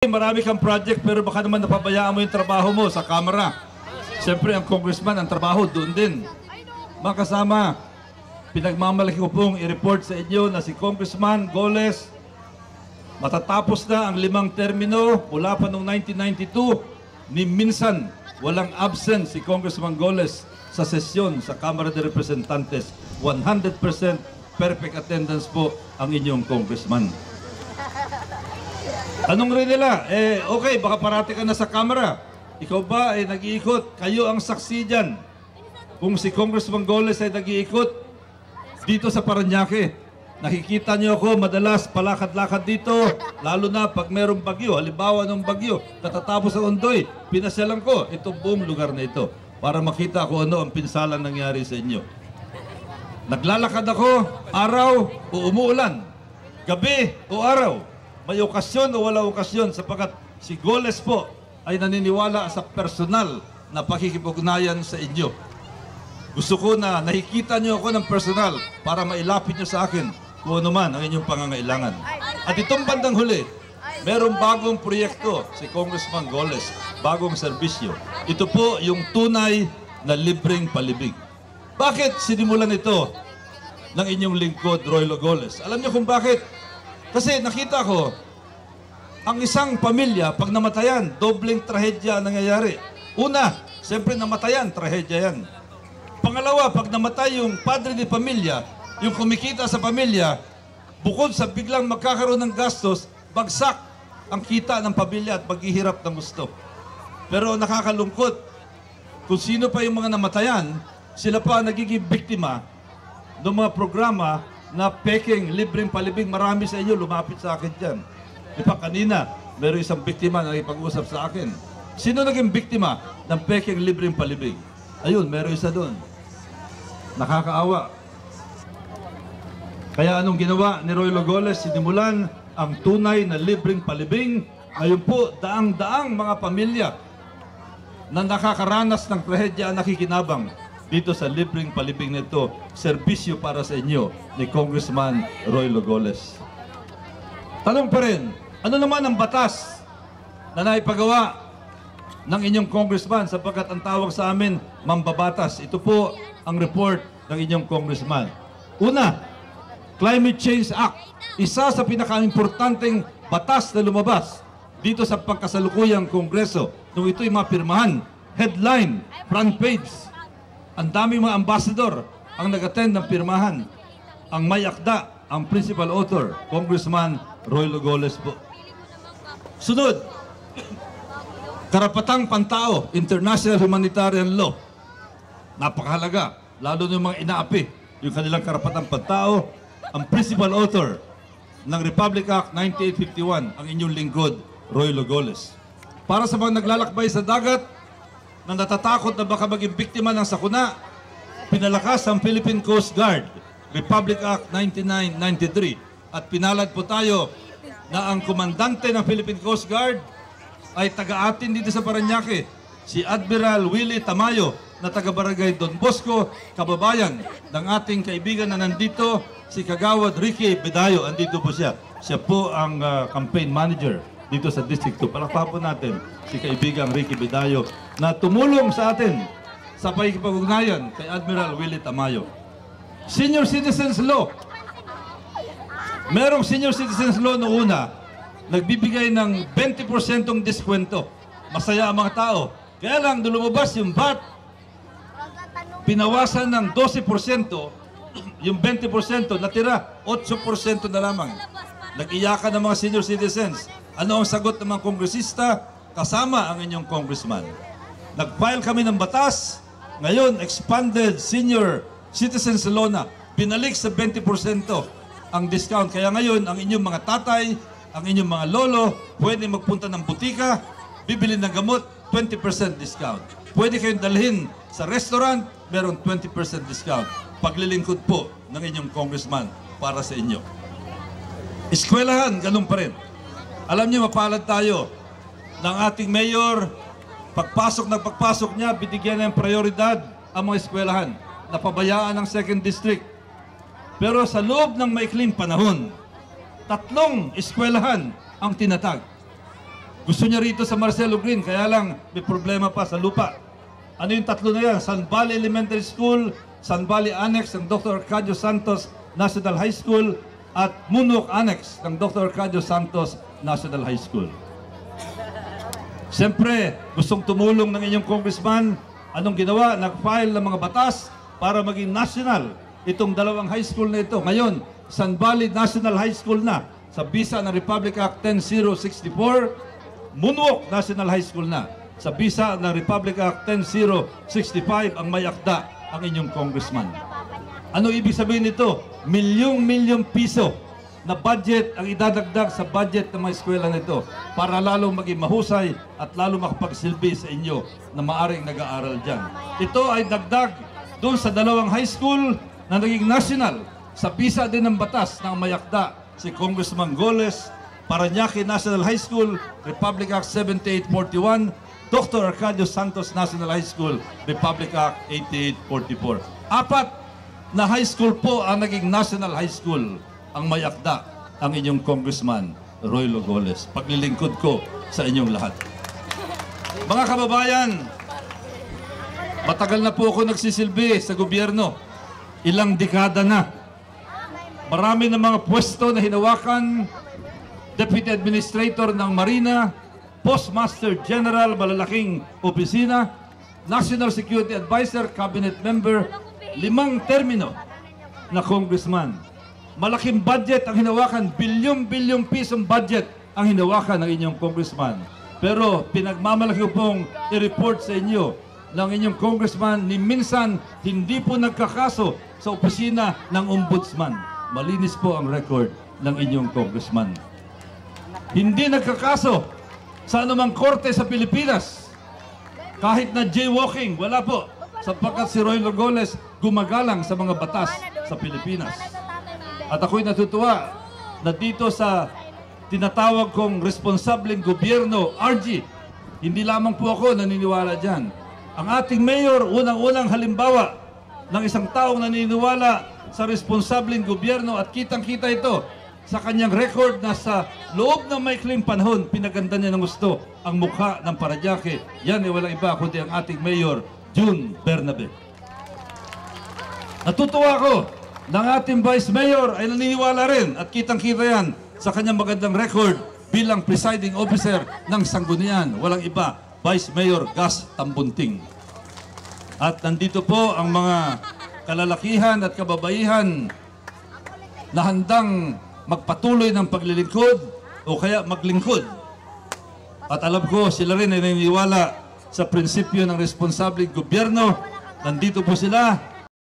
Marami kang project pero baka naman napabayaan mo yung trabaho mo sa Kamara. Siyempre, ang congressman, ang trabaho doon din. Mga kasama, pinagmamalaki ko pong i-report sa inyo na si Congressman Goles matatapos na ang 5 termino mula pa noong 1992 ni minsan walang absent si Congressman Goles sa sesyon sa Kamara de Representantes. 100% perfect attendance po ang inyong congressman. Anong rin nila? Okay, baka parati ka na sa Kamara. Ikaw ba ay nag-iikot? Kayo ang saksi dyan. Kung si Congressman Goles ay nag-iikot dito sa Parañaque, nakikita niyo ako madalas palakad-lakad dito, lalo na pag merong bagyo. Halimbawa ng bagyo, katatapos sa Ondoy, pinasyalan ko itong buong lugar na ito para makita ko ano ang pinsalang nangyari sa inyo. Naglalakad ako, araw o umuulan, gabi o araw, may okasyon o wala okasyon, sapagkat si Goles po ay naniniwala sa personal na pakikipugnayan sa inyo. Gusto ko na nakikita niyo ako ng personal para mailapit niyo sa akin kung ano man ang inyong pangangailangan. At itong bandang huli, merong bagong proyekto si Congressman Goles, bagong serbisyo. Ito po yung tunay na libreng palibig. Bakit sinimulan ito ng inyong lingkod, Roylo Goles? Alam niyo kung bakit? Kasi nakita ko, ang isang pamilya, pag namatayan, dobleng trahedya ang nangyayari. Una, siyempre namatayan, trahedya yan. Pangalawa, pag namatay yung padre de pamilya, yung kumikita sa pamilya, bukod sa biglang magkakaroon ng gastos, bagsak ang kita ng pamilya at paghihirap ng gusto. Pero nakakalungkot, kung sino pa yung mga namatayan, sila pa nagiging biktima ng mga programa na peking, libreng palibig. Marami sa inyo lumapit sa akin dyan. Di ba kanina, meron isang biktima na nakipag-usap sa akin. Sino naging biktima ng peking, libreng palibig? Ayun, meron isa doon. Nakakaawa. Kaya anong ginawa ni Roylo Goles? Sinimulan ang tunay na libreng palibing. Ngayon po, daang-daang mga pamilya na nakakaranas ng trahedya nakikinabang dito sa libreng palibing nito, serbisyo para sa inyo ni Congressman Roylo Goles. Tanong pa rin, ano naman ang batas na naipagawa ng inyong congressman, sapagkat ang tawag sa amin, mambabatas. Ito po ang report ng inyong congressman. Una, Climate Change Act. Isa sa pinaka-importanteng batas na lumabas dito sa pagkasalukuyang Kongreso nung ito'y mapirmahan. Headline, front page. Ang daming mga ambassador ang nag-attend ng pirmahan. Ang may akda, ang principal author, Congressman Roylo Goles po. Sunod, karapatang pantao, international humanitarian law. Napakahalaga, lalo ng mga inaapi, yung kanilang karapatang pantao. Ang principal author ng Republic Act 9851, ang inyong lingkod, Roylo Goles. Para sa mga naglalakbay sa dagat, na natatakot na baka maging biktima ng sakuna, pinalakas ang Philippine Coast Guard, Republic Act 9993. At pinalad po tayo na ang komandante ng Philippine Coast Guard ay taga-atin dito sa Parañaque, si Admiral Willie Tamayo, na taga-barangay Don Bosco, kababayan ng ating kaibigan na nandito, si Kagawad Ricky Bedayo. Andito po siya. Siya po ang campaign manager dito sa District 2. Palakpakan po natin si kaibigang Ricky Bedayo na tumulong sa atin sa pakikipag-ugnayan kay Admiral Willie Tamayo. Senior Citizens Law. Merong Senior Citizens Law noong una, nagbibigay ng 20% diskwento. Masaya ang mga tao. Kaya lang, nung lumabas yung VAT, pinawasan ng 12%, yung 20%, natira 8% na lamang. Nag-iyakan ng mga senior citizens. Ano ang sagot ng mga kongresista? Kasama ang inyong congressman. Nag-file kami ng batas. Ngayon, expanded senior citizens law na. Binalik sa 20% ang discount. Kaya ngayon, ang inyong mga tatay, ang inyong mga lolo, pwede magpunta ng butika, bibili ng gamot, 20% discount. Pwede kayong dalhin sa restaurant, meron 20% discount. Paglilingkod po ng inyong congressman para sa inyo. Eskwelahan, ganun pa rin. Alam niyo, mapalad tayo ng ating mayor. Pagpasok niya, binigyan ng prioridad ang mga eskwelahan. Napabayaan ng 2nd District. Pero sa loob ng maikling panahon, 3 eskwelahan ang tinatag. Gusto niya rito sa Marcelo Green, kaya lang may problema pa sa lupa. Ano yung tatlo na yan? San Valley Elementary School, San Valley Annex ng Dr. Arcadio Santos National High School, at Munok Annex ng Dr. Arcadio Santos National High School. Siyempre, gustong tumulong ng inyong congressman. Anong ginawa? Nag-file ng mga batas para maging national itong dalawang high school na ito. Ngayon, San Valley National High School na sa bisa ng Republic Act 10064, Munok National High School na sa bisa ng Republic Act 10065 ang may akda ang inyong congressman. Ano ibig sabihin nito? Milyong-milyong piso na budget ang idadagdag sa budget ng mga eskwela nito para lalo maging mahusay at lalo makapagsilbi sa inyo na maaring nag-aaral dyan. Ito ay dagdag doon sa dalawang high school na naging national sa bisa din ng batas ng mayakda si Congressman Goles, Parañaque National High School, Republic Act 7841, Dr. Arcadio Santos National High School, Republic Act 8844. Apat na high school po ang naging national high school ang may akda ang inyong Congressman Roy Logoles. Paglilingkod ko sa inyong lahat. Mga kababayan, matagal na po ako nagsisilbi sa gobyerno. Ilang dekada na. Marami na mga pwesto na hinawakan. Deputy Administrator ng Marina, Postmaster General, malalaking opisina, National Security Advisor, Cabinet Member, 5 termino na congressman. Malaking budget ang hinawakan, bilyong-bilyong pisong budget ang hinawakan ng inyong congressman. Pero pinagmamalaki ko pong i-report sa inyo ng inyong congressman ni minsan hindi po nagkakaso sa opisina ng ombudsman. Malinis po ang record ng inyong congressman. Hindi nagkakaso sa anumang korte sa Pilipinas. Kahit na jaywalking, wala po. Sapagkat si Roy Logoles gumagalang sa mga batas sa Pilipinas. At ako'y natutuwa na dito sa tinatawag kong responsableng gobyerno, RG, hindi lamang po ako naniniwala dyan. Ang ating mayor, unang-unang halimbawa ng isang taong naniniwala sa responsableng gobyerno at kitang-kita ito sa kanyang record na sa loob ng maikling panahon, pinaganda niya ng gusto ang mukha ng Parañaque. Yan ay walang iba kundi ang ating mayor, June Bernabe. Natutuwa ko ng ating Vice Mayor ay naniniwala rin at kitang-kita yan sa kanyang magandang record bilang presiding officer ng Sanggunian. Walang iba, Vice Mayor Gus Tambunting. At nandito po ang mga kalalakihan at kababaihan na handang magpatuloy ng paglilingkod o kaya maglingkod. At alam ko sila rin ay naniniwala sa prinsipyo ng responsableng gobyerno. Nandito po sila.